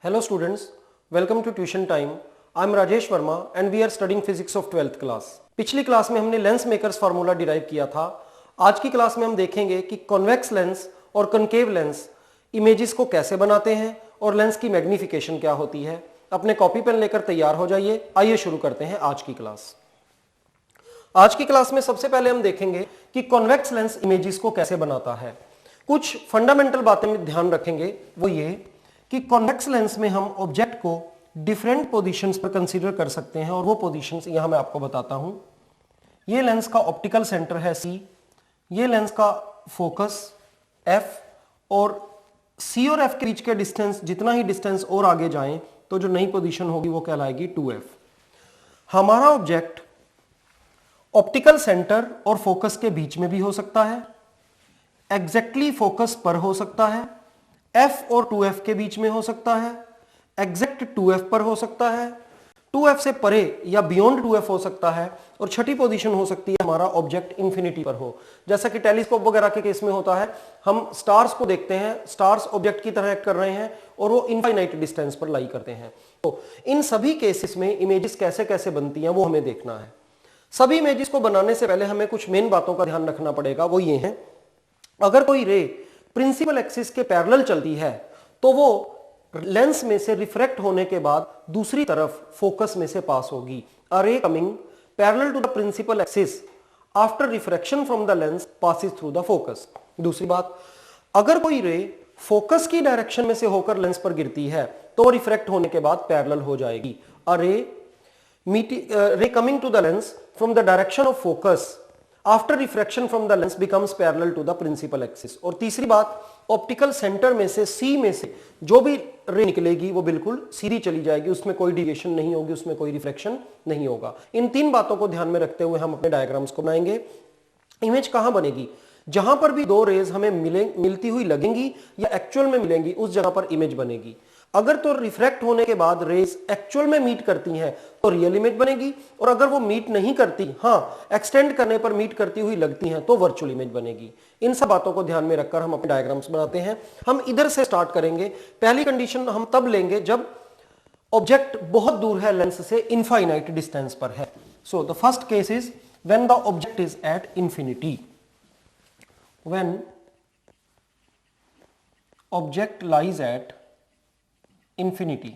Hello students, welcome to tuition time. I am Rajesh Verma and we are studying physics of 12th class. पिछली class में हमने lens makers formula derive किया था। आज की class में हम देखेंगे कि कॉन्वेक्स लेंस और कॉनकेव लेंस इमेजेस को कैसे बनाते हैं और लेंस की मैग्निफिकेशन क्या होती है। अपने कॉपी पेन लेकर तैयार हो जाइए। आइए शुरू करते हैं आज की क्लास। आज की क्लास में सबसे पहले हम देखेंगे कि कॉन्वेक्स लेंस इमेजेस को कैसे बनाता है। कुछ फंडामेंटल बातें में ध्यान रखेंगे, वो ये कि कॉन्वेक्स लेंस में हम ऑब्जेक्ट को डिफरेंट पोजीशंस पर कंसीडर कर सकते हैं और वो पोजीशंस यहां मैं आपको बताता हूं। ये लेंस का ऑप्टिकल सेंटर है C, ये लेंस का फोकस F और C और F के बीच के डिस्टेंस, जितना ही डिस्टेंस और आगे जाएं तो जो नई पोजीशन होगी वो कहलाएगी 2F। हमारा ऑब्जेक्ट ऑप्टिकल सेंटर और फोकस के बीच में भी हो सकता है, एग्जैक्टली फोकस पर हो सकता है, F और 2F के बीच में हो सकता है, एग्जैक्ट 2F पर हो सकता है, 2F से परे या बियॉन्ड 2F हो सकता है, और छठी पोजीशन हो सकती है हमारा ऑब्जेक्ट इंफिनिटी पर हो। जैसा कि टेलीस्कोप वगैरह के केस में होता है, हम स्टार्स को देखते हैं, स्टार्स ऑब्जेक्ट की तरह एक्ट कर रहे हैं और वो इनफाइनाइट डिस्टेंस पर लाई करते हैं। तो इन सभी केसेस में इमेजेस कैसे कैसे बनती हैं वो हमें देखना है। सभी इमेजेस को बनाने से पहले हमें कुछ मेन बातों का ध्यान रखना पड़ेगा, वो ये है, अगर कोई रे प्रिंसिपल एक्सिस के पैरेलल चलती है तो वो लेंस में से रिफ्रैक्ट होने के बाद दूसरी तरफ फोकस में से पास होगी। A ray coming parallel to the principal axis after refraction from the lens passes through the focus. दूसरी बात, अगर कोई रे फोकस की डायरेक्शन में से होकर लेंस पर गिरती है तो रिफ्रैक्ट होने के बाद पैरेलल हो जाएगी। A ray coming to the lens from the direction of focus after refraction from the lens becomes parallel to the principal axis. और तीसरी बात, ऑप्टिकल सेंटर में से C में से जो भी रे निकलेगी वो बिल्कुल सीधी चली जाएगी, उसमें कोई डिविएशन नहीं होगी, उसमें कोई रिफ्लेक्शन नहीं होगा। इन तीन बातों को ध्यान में रखते हुए हम अपने डायग्राम्स को बनाएंगे। इमेज कहां बनेगी? जहां पर भी दो रेज हमें मिलती हुई लगेंगी या एक्चुअल में मिलेंगी उस जगह पर इमेज बनेगी। अगर तो रिफ्रैक्ट होने के बाद रेज एक्चुअल में मीट करती हैं तो रियल इमेज बनेगी, और अगर वो मीट नहीं करती, हाँ एक्सटेंड करने पर मीट करती हुई लगती हैं तो वर्चुअल इमेज बनेगी। इन सब बातों को ध्यान में रखकर हम अपने डायग्राम्स बनाते हैं। हम इधर से स्टार्ट करेंगे। पहली कंडीशन हम तब लेंगे जब ऑब्जेक्ट बहुत दूर है लेंस से, इनफाइनाइट डिस्टेंस पर है। So the first case is when the object is at infinity. When object lies at infinity.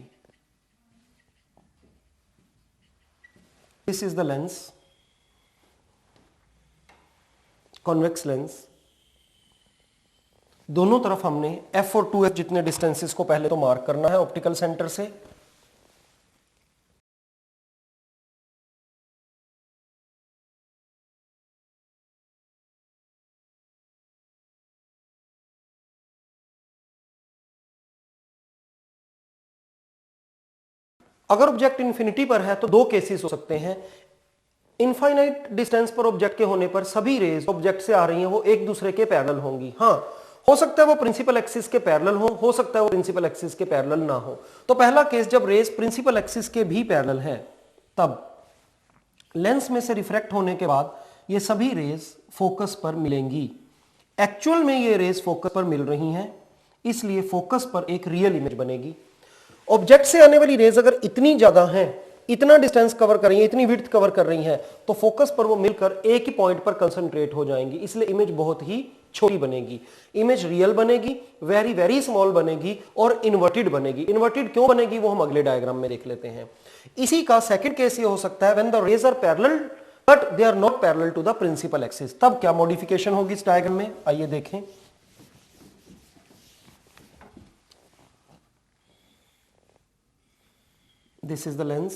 This is the lens, convex lens. दोनों तरफ हमने F और 2F जितने डिस्टेंसेस को पहले तो मार्क करना है ऑप्टिकल सेंटर से। अगर ऑब्जेक्ट इंफिनिटी पर है तो दो केसेस हो सकते हैं। इनफाइनाइट डिस्टेंस पर ऑब्जेक्ट के होने पर सभी रेज ऑब्जेक्ट से आ रही हैं वो एक दूसरे के पैरेलल होंगी। हाँ, हो सकता है वो प्रिंसिपल एक्सिस के पैरेलल हो सकता है वो प्रिंसिपल एक्सिस के पैरेलल ना हो। तो पहला केस, जब रेज प्रिंसिपल एक्सिस के भी पैरेलल है तब लेंस में से रिफ्रैक्ट होने के बाद ये सभी रेज फोकस पर मिलेंगी। एक्चुअल में ये रेज फोकस पर मिल रही हैं, इसलिए फोकस पर एक रियल इमेज बनेगी। ऑब्जेक्ट से आने वाली रेज अगर इतनी ज्यादा हैं, इतना डिस्टेंस कवर कर रही है, इतनी विड्थ कवर कर रही हैं, तो फोकस पर वो मिलकर एक ही पॉइंट पर कंसंट्रेट हो जाएंगी, इसलिए इमेज बहुत ही छोटी बनेगी। इमेज रियल बनेगी, वेरी वेरी स्मॉल बनेगी और इन्वर्टेड बनेगी। इन्वर्टेड क्यों बनेगी वो हम अगले डायग्राम में देख लेते हैं। इसी का सेकंड केस ये हो सकता है when the rays are parallel but they are not parallel to the principal axis. तब क्या मॉडिफिकेशन होगी इस डायग्राम में, आइए देखें। This is the lens.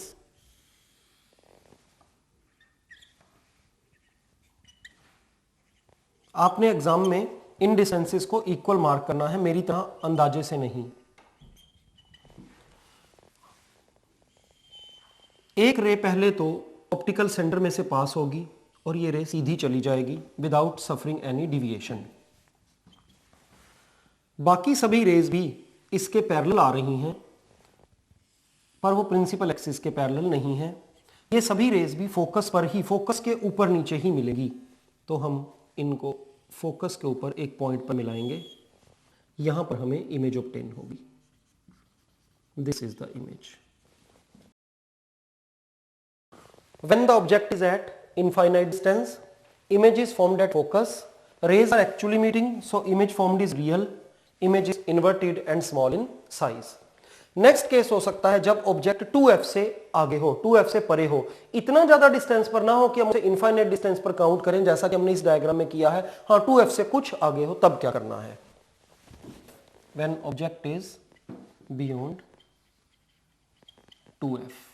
आपने एग्जाम में इन डिस्टेंसेस को इक्वल मार्क करना है, मेरी तरह अंदाजे से नहीं। एक रे पहले तो ऑप्टिकल सेंटर में से पास होगी और ये रे सीधी चली जाएगी विदाउट सफरिंग एनी डिविएशन। बाकी सभी रेज भी इसके पैरेलल आ रही हैं पर वो प्रिंसिपल एक्सिस के पैरेलल नहीं है। ये सभी रेज भी फोकस पर ही, फोकस के ऊपर नीचे ही मिलेगी। तो हम इनको फोकस के ऊपर एक पॉइंट पर मिलाएंगे, यहां पर हमें इमेज ऑब्टेन होगी। This is the image. When the object is at infinite distance, image is formed at focus. Rays are actually meeting, so image formed is real. Image is inverted and small in size. Next case हो सकता है जब object 2f से आगे हो, 2f से परे हो, इतना ज्यादा डिस्टेंस पर ना हो कि हम उसे इनफाइनाइट डिस्टेंस पर काउंट करें, जैसा कि हमने इस डायग्राम में किया है. हाँ, 2f से कुछ आगे हो, तब क्या करना है? When object is beyond 2f.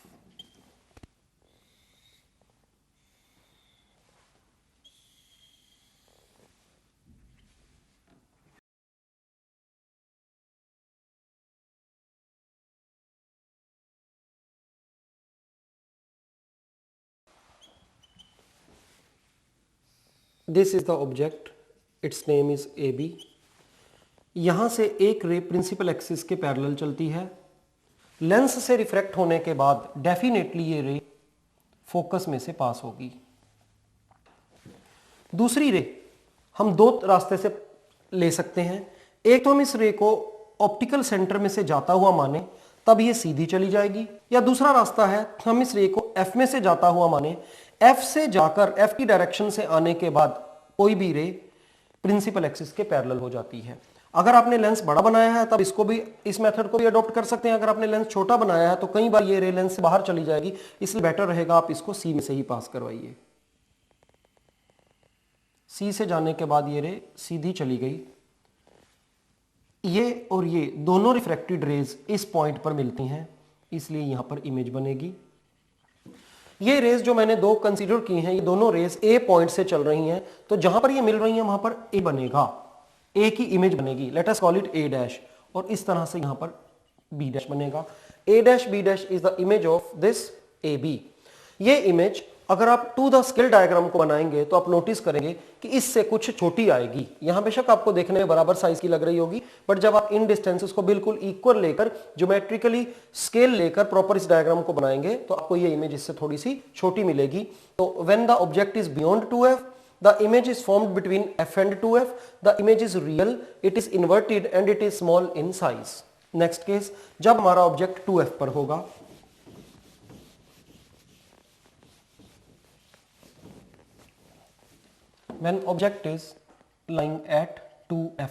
This is the object, its name is AB. यहां से एक रे प्रिंसिपल एक्सिस के पैरेलल चलती है. लेंस से रिफ्रैक्ट होने के बाद डेफिनेटली ये रे फोकस में से पास होगी. दूसरी रे हम दो रास्ते से ले सकते हैं. एक तो हम इस रे को ऑप्टिकल सेंटर में से जाता हुआ माने, तब ये सीधी चली जाएगी. या दूसरा रास्ता है हम इस रे को F में से जाता हुआ माने, F से जाकर F की डायरेक्शन से आने के बाद कोई भी रे प्रिंसिपल एक्सिस के पैरेलल हो जाती है. अगर आपने लेंस बड़ा बनाया है तब इसको भी, इस मेथड को भी अडॉप्ट कर सकते हैं. अगर आपने लेंस छोटा बनाया है तो कई बार ये रे लेंस से बाहर चली जाएगी, इसलिए बेटर रहेगा आप इसको सी में से ही पास करवाइए. सी से जाने के बाद ये रे सीधी चली गई. ये और ये दोनों रिफ्रैक्टेड रेज इस पॉइंट पर मिलती हैं, इसलिए यहां पर इमेज बनेगी. ये रेज जो मैंने दो कंसीडर की हैं, ये दोनों रेज ए पॉइंट से चल रही हैं, तो जहां पर ये मिल रही हैं वहां पर ए बनेगा, ए की इमेज बनेगी. Let us call it A dash. और इस तरह से यहां पर बी डैश बनेगा. A dash B dash is the image of this A B. ये इमेज अगर आप टू द स्केल डायग्राम को बनाएंगे तो आप नोटिस करेंगे कि इससे कुछ छोटी आएगी. यहां बेशक आपको देखने में बराबर साइज की लग रही होगी, बट जब आप इन डिस्टेंसेस को बिल्कुल इक्वल लेकर ज्योमेट्रिकली स्केल लेकर प्रॉपर इस डायग्राम को बनाएंगे तो आपको ये इमेज इससे थोड़ी सी छोटी मिलेगी. तो when the object is beyond 2f, the image is formed between f and 2f. The image is real, it is inverted and it is small in size. Next case, जब हमारा ऑब्जेक्ट 2f पर होगा, when object is lying at 2f.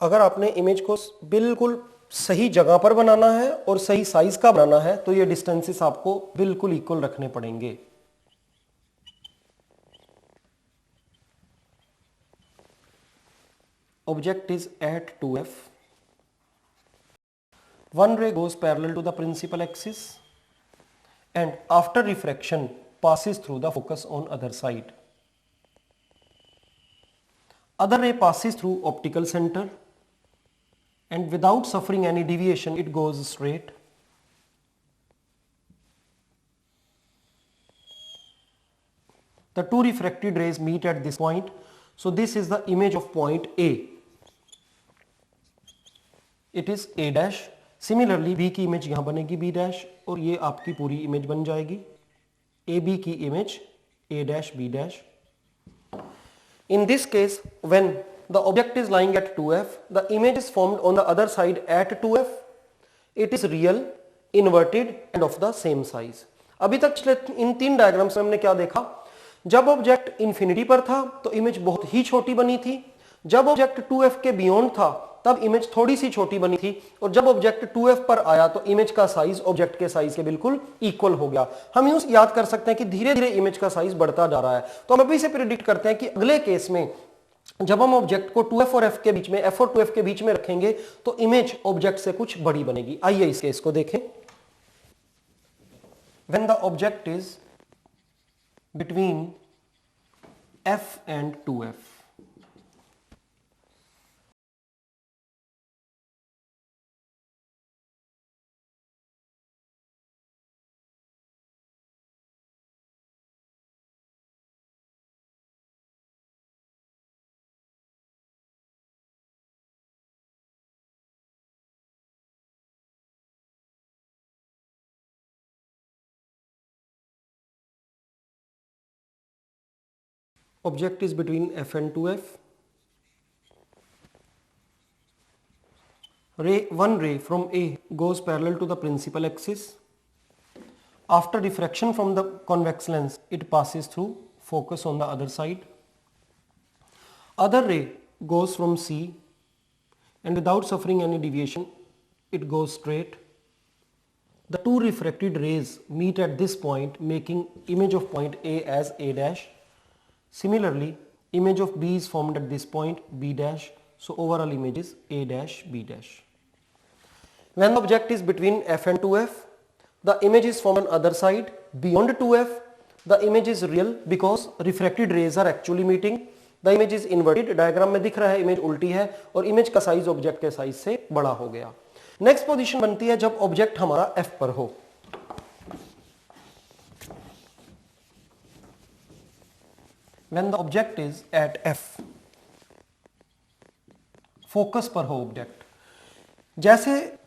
अगर आपने image को बिल्कुल सही जगह पर बनाना है और सही साइज का बनाना है तो ये डिस्टेंसेस आपको बिल्कुल इक्वल रखने पड़ेंगे. Object is at 2f. One ray goes parallel to the principal axis and after refraction passes through the focus on other side. Other ray passes through optical center and without suffering any deviation it goes straight. The two refracted rays meet at this point. So this is the image of point A. It is A dash. Similarly B की image यहां बनेगी B dash और ये आपकी पूरी image बन जाएगी. AB की image A dash B dash. In this case, when the object is lying at 2f, the image is formed on the other side at 2f. It is real, inverted and of the same size. अभी तक इन तीन diagrams में हमने क्या देखा? जब object infinity पर था तो इमेज बहुत ही छोटी बनी थी. जब ऑब्जेक्ट 2f के बियॉन्ड था तब इमेज थोड़ी सी छोटी बनी थी. और जब ऑब्जेक्ट 2f पर आया तो इमेज का साइज ऑब्जेक्ट के साइज के बिल्कुल इक्वल हो गया. हम यूं याद कर सकते हैं कि धीरे धीरे इमेज का साइज बढ़ता जा रहा है. तो हम अभी से प्रिडिक्ट करते हैं कि अगले केस में जब हम ऑब्जेक्ट को 2f और f के बीच में, f और 2f के बीच में रखेंगे तो इमेज ऑब्जेक्ट से कुछ बड़ी बनेगी. आइए इस केस को देखें. When the object is between f and 2f, Object is between F and 2F. One ray from A goes parallel to the principal axis. After diffraction from the convex lens, it passes through focus on the other side. Other ray goes from C and without suffering any deviation, it goes straight. The two refracted rays meet at this point, making image of point A as A dash. Similarly, image of B is formed at this point, B dash. So overall image is A dash, B dash. When the object is between F and 2F, the image is formed on other side. Beyond 2F, the image is real because refracted rays are actually meeting. The image is inverted. Diagram में दिख रहा है image उल्टी है और image का size object के size से बड़ा हो गया. नेक्स्ट पोजीशन बनती है जब ऑब्जेक्ट हमारा F पर हो. When the object is at F, focus पर हो ऑब्जेक्ट. जैसे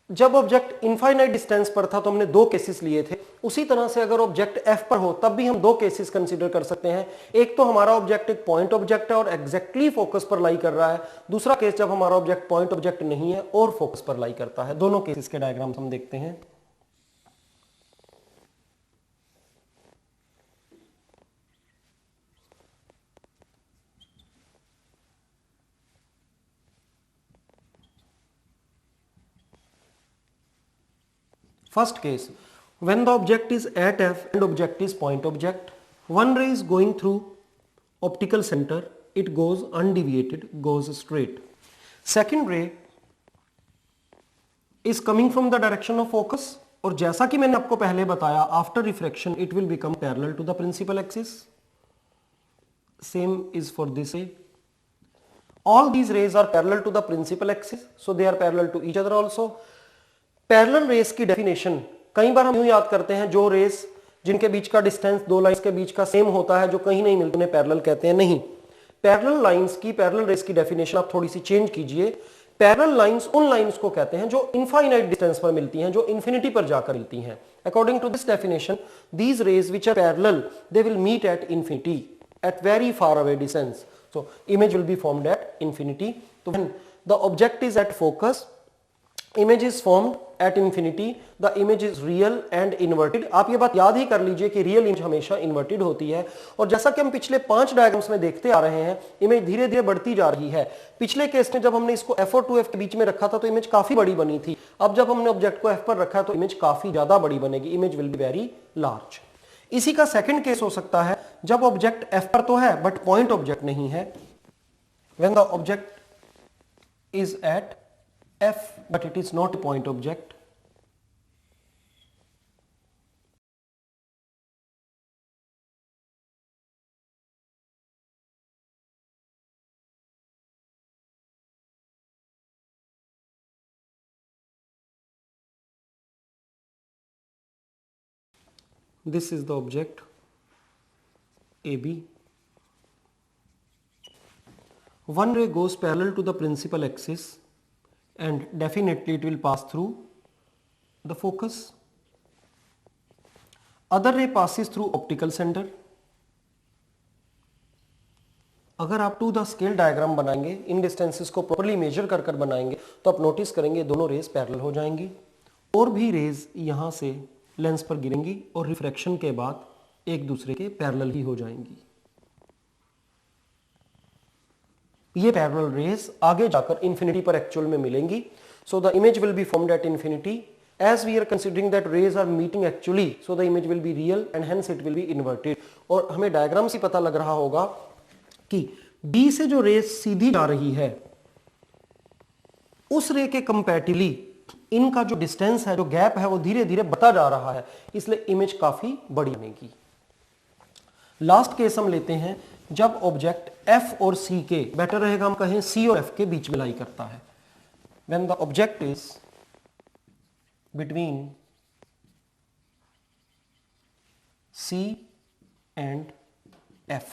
जब ऑब्जेक्ट इनफाइनाइट डिस्टेंस पर था तो हमने दो केसेस लिए थे, उसी तरह से अगर ऑब्जेक्ट F पर हो तब भी हम दो केसेस कंसीडर कर सकते हैं. एक तो हमारा ऑब्जेक्ट एक पॉइंट ऑब्जेक्ट है और एग्जैक्टली फोकस पर लाई कर रहा है. दूसरा केस जब हमारा ऑब्जेक्ट पॉइंट ऑब्जेक्ट नहीं है और फोकस पर लाई करता है. दोनों केसेस के डायग्राम्स हम देखते हैं. First case, when the object is at F and object is point object, one ray is going through optical center, it goes undeviated, goes straight. Second ray is coming from the direction of focus और जैसा कि मैंने आपको पहले बताया, after refraction it will become parallel to the principal axis. Same is for this ray. All these rays are parallel to the principal axis, so they are parallel to each other also. Parallel rays की definition कई बार हम यूं याद करते हैं, जो race जिनके बीच का डिस्टेंस दो लाइंस के बीच का सेम होता है, जो कहीं नहीं मिलते, उन्हें पैरेलल कहते हैं. नहीं, पैरेलल लाइंस की, पैरेलल रेस की डेफिनेशन आप थोड़ी सी चेंज कीजिए. पैरेलल लाइंस उन लाइंस को कहते हैं जो इनफाइनाइट डिस्टेंस पर मिलती हैं, जो इंफिनिटी पर जाकर मिलती हैं. According to this definition, these rays which are parallel, they will meet at infinity at very far away distance. So image will be formed at infinity. तो when the object is at focus, image is formed at infinity, the image is real and inverted. आप ये बात याद ही कर लीजिए कि real image हमेशा inverted होती है. और जैसा कि हम पिछले 5 डायग्राम्स में देखते आ रहे हैं, इमेज धीरे धीरे बढ़ती जा रही है. पिछले केस में जब हमने इसको F और 2F के बीच में रखा था तो इमेज काफी बड़ी बनी थी. अब जब हमने ऑब्जेक्ट को F पर रखा है तो इमेज काफी ज्यादा बड़ी बनेगी. Image will be very large. इसी का सेकंड केस हो सकता है जब ऑब्जेक्ट F पर तो है बट पॉइंट ऑब्जेक्ट नहीं है. When the object is at F but it is not a point object. This is the object AB. One ray goes parallel to the principal axis and definitely it will pass through the focus. Other ray passes through optical center. अगर आप to the scale diagram बनाएंगे, इन distances को properly major कर कर बनाएंगे तो आप notice करेंगे दोनों रेज पैरेलल हो जाएंगी. और भी रेज यहां से लेंस पर गिरेंगी और रिफ्रैक्शन के बाद एक दूसरे के पैरेलल ही हो जाएंगी. ये पैरेलल रेज आगे जाकर इंफिनिटी पर एक्चुअल में मिलेंगी. So the image will be formed at infinity. As we are considering that rays are meeting actually, so the image will be real and hence it will be inverted. और हमें diagram से पता लग रहा होगा कि B से जो रेज सीधी जा रही है उस रे के कंपैरेटिवली इनका जो डिस्टेंस है, जो गैप है, वो धीरे धीरे बढ़ता जा रहा है, इसलिए इमेज काफी बड़ी बनेगी. लास्ट केस हम लेते हैं जब ऑब्जेक्ट F और C के, बेटर रहेगा हम कहें C और F के बीच में लाई करता है. When the object is between C and F.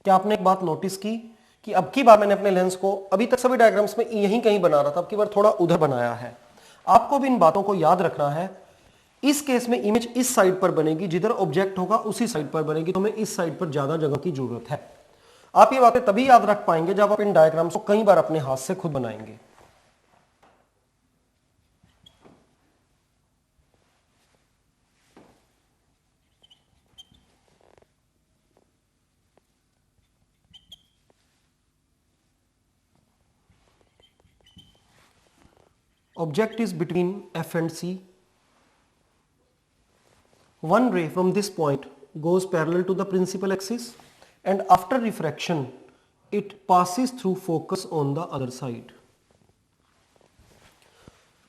क्या आपने एक बात नोटिस की कि अब की बार मैंने अपने लेंस को, अभी तक सभी डायग्राम्स में यहीं कहीं बना रहा था, अब की बार थोड़ा उधर बनाया है. आपको भी इन बातों को याद रखना है. इस केस में इमेज इस साइड पर बनेगी, जिधर ऑब्जेक्ट होगा उसी साइड पर बनेगी, तो हमें इस साइड पर ज्यादा जगह की जरूरत है। आप ये बातें तभी याद रख पाएंगे जब आप इन डायग्राम्स को कई बार अपने हाथ से खुद बनाएंगे। Object is between F and C. One ray from this point goes parallel to the principal axis, and after refraction it passes through focus on the other side.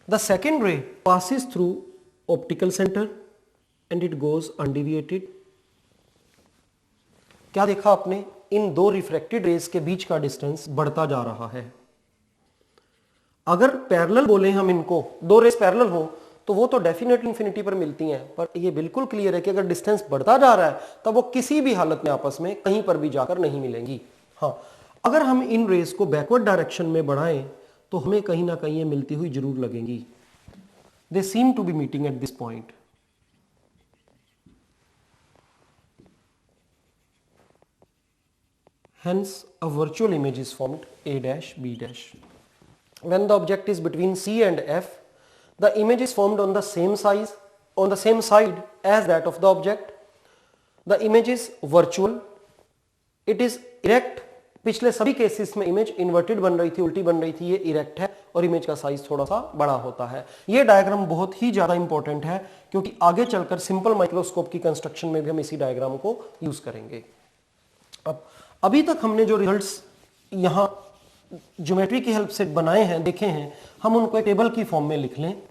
The second ray passes through optical center and it goes undeviated. क्या देखा आपने? इन दो refracted raise के बीच का distance बढ़ता जा रहा है। अगर पैरेलल बोले हम इनको, दो रेस पैरेलल हो तो वो तो डेफिनेटली इंफिनिटी पर मिलती हैं, पर ये बिल्कुल क्लियर है कि अगर डिस्टेंस बढ़ता जा रहा है तब वो किसी भी हालत में आपस में कहीं पर भी जाकर नहीं मिलेंगी। हाँ, अगर हम इन रेस को बैकवर्ड डायरेक्शन में बढ़ाएं तो हमें कहीं ना कहीं ये मिलती हुई जरूर लगेंगी। They seem to be meeting at this point. Hence a virtual image is formed A dash B dash. When the object is between C and F, the image is formed on the same side as that of the object. The image is virtual. It is erect. पिछले सभी cases में image inverted बन रही थी, उल्टी बन रही थी, ये इरेक्ट है और इमेज का साइज थोड़ा सा बड़ा होता है। ये डायग्राम बहुत ही ज्यादा इंपॉर्टेंट है क्योंकि आगे चलकर सिंपल माइक्रोस्कोप की कंस्ट्रक्शन में भी हम इसी डायग्राम को यूज करेंगे। अब अभी तक हमने जो रिजल्ट्स यहां ज्योमेट्री की हेल्प से बनाए हैं, देखे हैं, हम उनको एक टेबल की फॉर्म में लिख लें।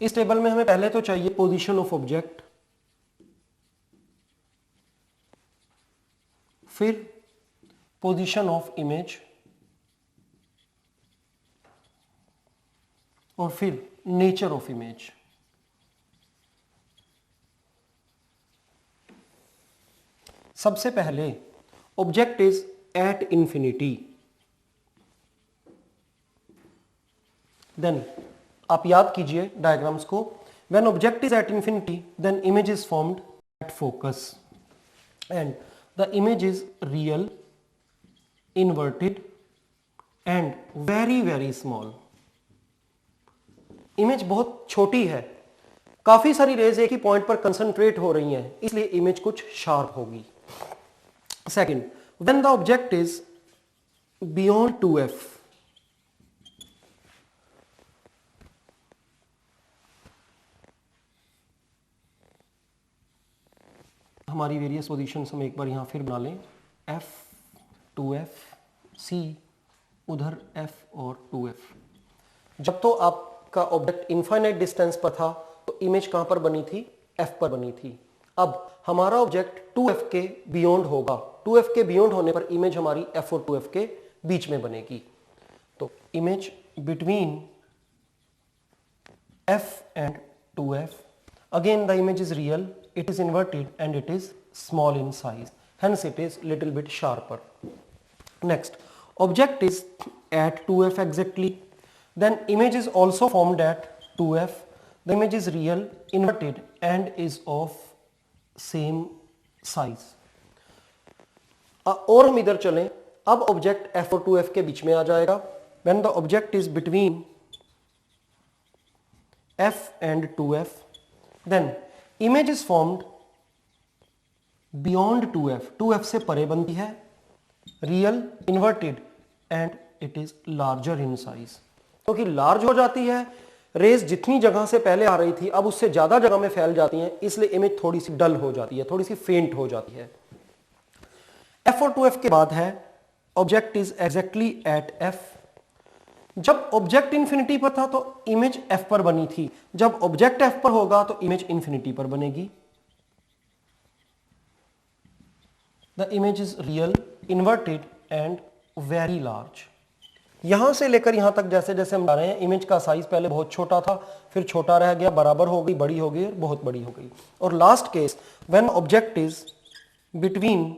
इस टेबल में हमें पहले तो चाहिए पोजीशन ऑफ ऑब्जेक्ट, फिर पोजीशन ऑफ इमेज और फिर नेचर ऑफ इमेज। सबसे पहले object is at infinity, then आप याद कीजिए डायग्राम्स को। When object is at infinity then image is formed at focus and the image is real, inverted and very very small. Image बहुत छोटी है, काफी सारी रेज एक ही पॉइंट पर कंसंट्रेट हो रही हैं, इसलिए इमेज कुछ शार्प होगी। Second, when the object is beyond 2f, हमारी वेरियस पोजीशंस हम एक बार यहां फिर बना लें। f, 2f, c, उधर f और 2f। जब तो आपका ऑब्जेक्ट इनफाइनाइट डिस्टेंस पर था तो इमेज कहां पर बनी थी? f पर बनी थी। अब हमारा ऑब्जेक्ट 2f के बियॉन्ड होगा, 2f के बियॉन्ड होने पर इमेज हमारी f और 2f के बीच में बनेगी। तो image between f and 2f, again the image is real, it is inverted and it is small in size, hence it is little bit sharper. Next, object is at 2f exactly, then image is also formed at 2f, the image is real, inverted and is of same size. और हम इधर चलें, अब object f और 2f के बीच में आ जाएगा। when the object is between f and 2f, then image is formed beyond 2f, 2f से परे बनती है, real, inverted and it is larger in size. क्योंकि लार्ज हो जाती है, रेज जितनी जगह से पहले आ रही थी अब उससे ज्यादा जगह में फैल जाती हैं, इसलिए इमेज थोड़ी सी डल हो जाती है, थोड़ी सी फेंट हो जाती है। f और 2f के बाद है object is exactly at f। जब ऑब्जेक्ट इंफिनिटी पर था तो इमेज f पर बनी थी, जब ऑब्जेक्ट f पर होगा तो इमेज इंफिनिटी पर बनेगी। The image is real, inverted and very large. यहां से लेकर यहां तक जैसे जैसे हम जा रहे हैं, इमेज का साइज पहले बहुत छोटा था, फिर छोटा रह गया, बराबर हो गई, बड़ी हो गई और बहुत बड़ी हो गई। और last case when object is between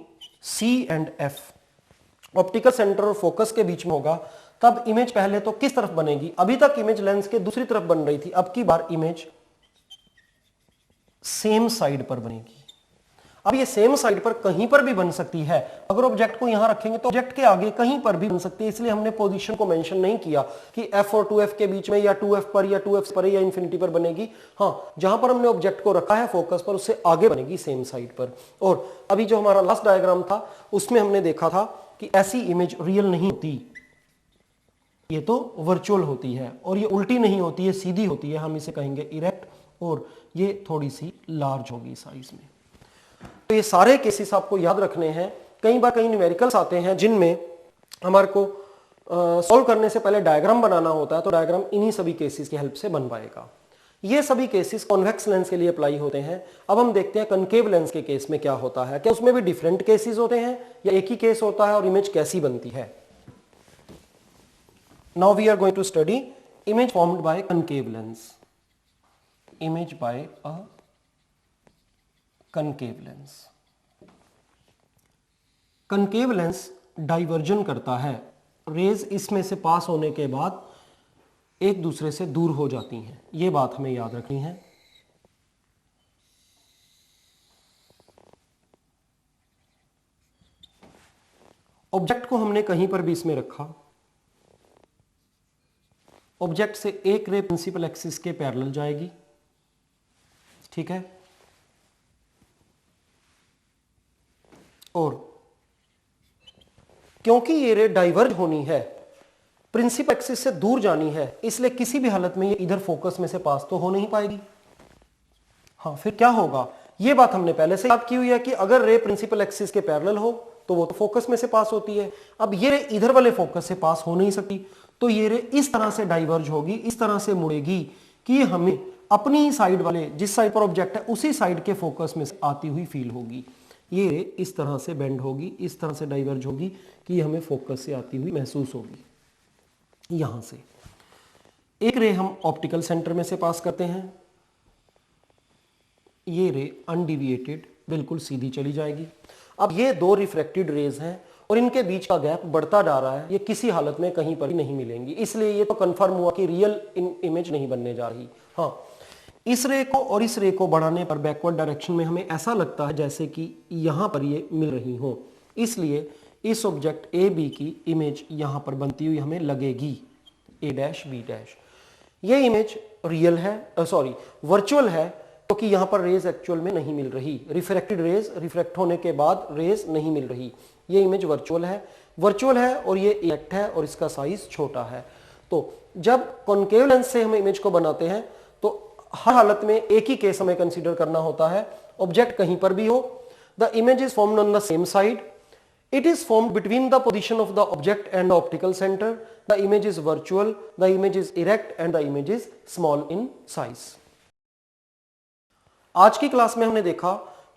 C and F, optical centre और फोकस के बीच में होगा, तब इमेज पहले तो किस तरफ बनेगी, अभी तक इमेज लेंस के दूसरी तरफ बन रही थी, अब की बार इमेज सेम साइड पर बनेगी। अब ये सेम साइड पर कहीं पर भी बन सकती है, अगर ऑब्जेक्ट को यहां रखेंगे तो ऑब्जेक्ट के आगे कहीं पर भी बन सकती है, इसलिए हमने पोजीशन को मेंशन नहीं किया कि f और 2f के बीच में या 2f पर या 2f पर या इंफिनिटी पर बनेगी। हाँ, जहां पर हमने ऑब्जेक्ट को रखा है फोकस पर उससे आगे बनेगी सेम साइड पर। और अभी जो हमारा लास्ट डायग्राम था उसमें हमने देखा था कि ऐसी इमेज रियल नहीं होती, ये तो वर्चुअल होती है, और ये उल्टी नहीं होती है, सीधी होती है, हम इसे कहेंगे इरेक्ट, और ये थोड़ी सी लार्ज होगी साइज में। तो ये सारे केसेस आपको याद रखने हैं। कई बार कई न्यूमेरिकल्स आते हैं जिनमें हमारे को सॉल्व करने से पहले डायग्राम बनाना होता है, तो डायग्राम इन्हीं सभी केसेस की हेल्प से बन पाएगा। ये सभी केसेस कॉन्वेक्स लेंस के लिए अप्लाई होते हैं। अब हम देखते हैं कनकेव लेंस के केस में क्या होता है, क्या उसमें भी डिफरेंट केसेस होते हैं या एक ही केस होता है और इमेज कैसी बनती है। Now we are going to study image formed by concave lens, image by a concave lens. Concave lens divergence करता है, रेज इसमें से पास होने के बाद एक दूसरे से दूर हो जाती हैं, ये बात हमें याद रखनी है। ऑब्जेक्ट को हमने कहीं पर भी इसमें रखा, ऑब्जेक्ट से एक रे प्रिंसिपल एक्सिस के पैरेलल जाएगी, ठीक है, और क्योंकि ये रे डाइवर्ज होनी है, प्रिंसिपल एक्सिस से दूर जानी है, इसलिए किसी भी हालत में ये इधर फोकस में से पास तो हो नहीं पाएगी। हाँ, फिर क्या होगा, ये बात हमने पहले से याद की हुई है कि अगर रे प्रिंसिपल एक्सिस के पैरेलल हो तो वो तो फोकस में से पास होती है। अब ये रे इधर वाले फोकस से पास हो नहीं सकती, तो ये रे इस तरह से डाइवर्ज होगी, इस तरह से मुड़ेगी कि हमें अपनी ही साइड वाले, जिस साइड पर ऑब्जेक्ट है उसी साइड के फोकस में से आती हुई फील होगी। ये रे इस तरह से बेंड होगी, इस तरह से डाइवर्ज होगी कि हमें फोकस से आती हुई महसूस होगी। यहां से एक रे हम ऑप्टिकल सेंटर में से पास करते हैं, ये रे अनडिविएटेड बिल्कुल सीधी चली जाएगी। अब ये दो रिफ्रैक्टेड रेज हैं और इनके बीच का गैप बढ़ता जा रहा है, ये किसी हालत में कहीं पर भी नहीं मिलेंगी, इसलिए ये तो कंफर्म हुआ कि रियल इमेज नहीं बनने जा रही। हाँ, इस रे को और इस रे को बढ़ाने पर बैकवर्ड डायरेक्शन में हमें ऐसा लगता है जैसे कि यहां पर ये मिल रही हो, इसलिए इस ऑब्जेक्ट ए बी की इमेज यहां पर बनती हुई हमें लगेगी, ए डैश बी डैश। ये इमेज रियल है, सॉरी वर्चुअल है, क्योंकि यहां पर रेज एक्चुअल में नहीं मिल रही, रिफ्रैक्टेड रेज रिफ्रैक्ट होने के बाद रेज नहीं मिल रही, ये इमेज वर्चुअल है और ये इरेक्ट है और इसका साइज छोटा है। तो जब कॉन्केव लेंस से हम इमेज को बनाते हैं तो हर हालत में एक ही केस हमें कंसीडर करना होता है, ऑब्जेक्ट कहीं पर भी हो, the image is formed on the same side, it is formed between the position of the object and the optical center, the image is virtual, the image is erect and the image is small in size। आज की class में हमने देखा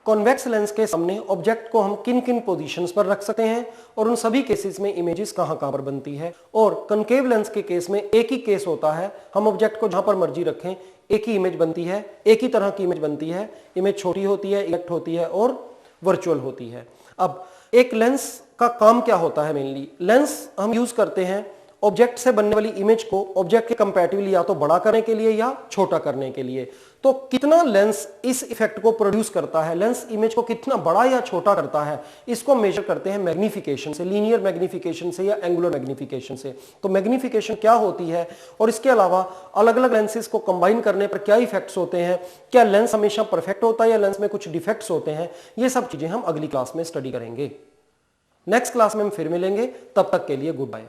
convex lens के सामने object को हम किन किन पोजीशंस पर रख सकते हैं और उन सभी केसेस में इमेजेस कहां कहां पर बनती है। और कनकेव लेंस के केस में एक ही केस होता है, हम ऑब्जेक्ट को जहां पर मर्जी रखें एक ही इमेज बनती है, एक ही तरह की इमेज बनती है, इमेज छोटी होती है, इरेक्ट होती है और वर्चुअल होती है। अब एक लेंस का काम क्या होता है, मेनली लेंस हम यूज करते हैं ऑब्जेक्ट से बनने वाली इमेज को ऑब्जेक्ट के कंपैरेटिवली या तो बड़ा करने के लिए या छोटा करने के लिए। तो कितना लेंस इस इफेक्ट को प्रोड्यूस करता है, लेंस इमेज को कितना बड़ा या छोटा करता है, इसको मेजर करते हैं मैग्निफिकेशन से, लीनियर मैग्निफिकेशन से या एंगुलर मैग्निफिकेशन से। तो मैग्निफिकेशन क्या होती है और इसके अलावा अलग अलग लेंसेज को कंबाइन करने पर क्या इफेक्ट्स होते हैं, क्या लेंस हमेशा परफेक्ट होता है या लेंस में कुछ डिफेक्ट्स होते हैं, ये सब चीजें हम अगली क्लास में स्टडी करेंगे। नेक्स्ट क्लास में हम फिर मिलेंगे, तब तक के लिए गुड बाय।